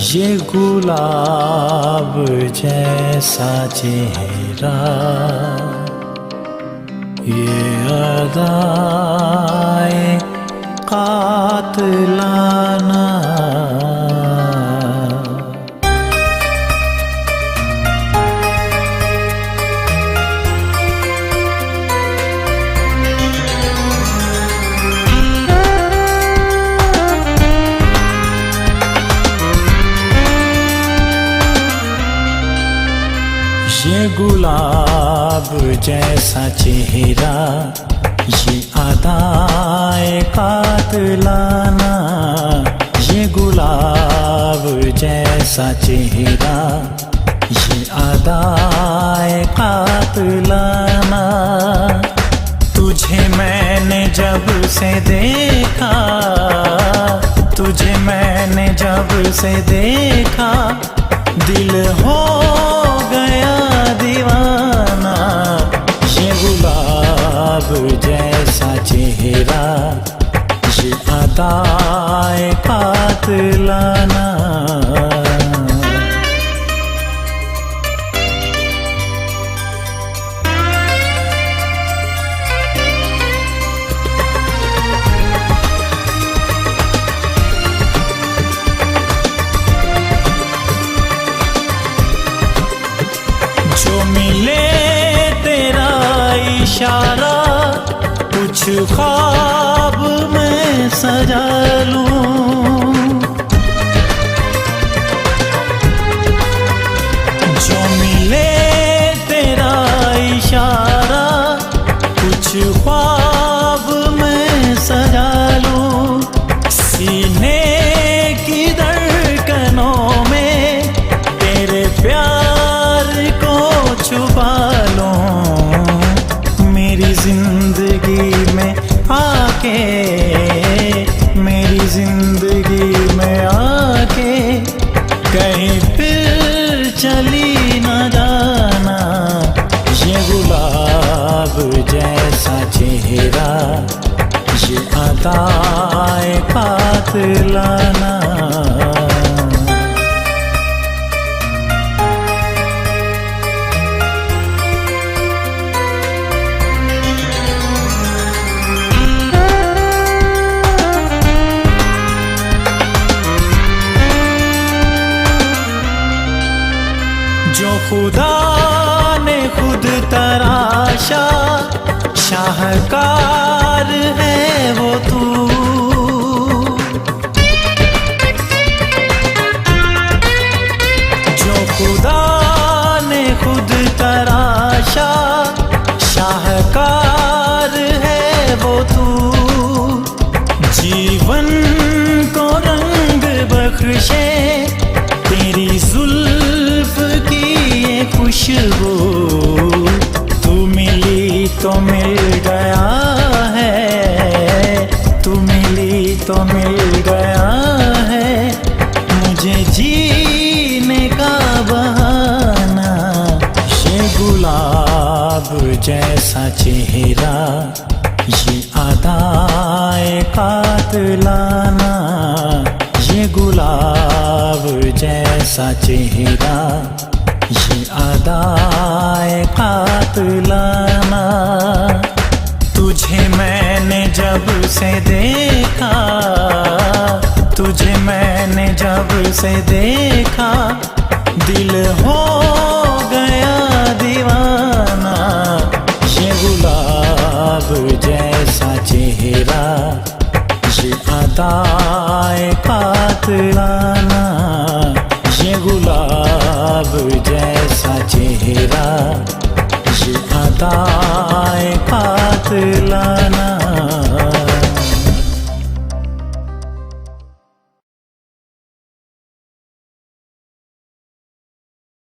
ये गुलाब जैसा चेहरा, ये अदाए कातिलाना, ये गुलाब जैसा चेहरा, ये अदाए कातिलाना। ये गुलाब जैसा चेहरा, ये अदाए कातिलाना। तुझे मैंने जब से देखा, तुझे मैंने जब से देखा, दिल हो गया दीवाना। ये गुलाब जैसा चेहरा, ये अदाए कातिलाना। जो मिले तेरा इशारा, कुछ ख्वाब में सजा लूं। जो मिले तेरा इशारा, कुछ ख्वाब में सजा लूं। सीने की धड़कनों में तेरे प्यार को छुपा लूं। मेरी जिंदगी में आके, मेरी जिंदगी में आके, कहीं फिर चली न जाना। ये गुलाब जैसा चेहरा, ये अदाए कातिलाना। जो खुदा ने खुद तराशा, शाहकार है वो तू। जो खुदा ने खुद तराशा, शाहकार है वो तू। जीवन को रंग बख्शे तेरी जुल्फ की ये खुशबू। तू मिली तो मिल गया है, तू मिली तो मिल गया है, मुझे जीने का बहाना। ये गुलाब जैसा चेहरा, ये अदाए कातिलाना। ये गुलाब जैसा चेहरा, ये अदाए कातिलाना। तुझे मैंने जब से देखा, तुझे मैंने जब से देखा, दिल हो गया दीवाना। ये गुलाब जैसा चेहरा, ये अदाए कातिलाना। ये गुलाब जैसा चेहरा, ये अदाए कातिलाना।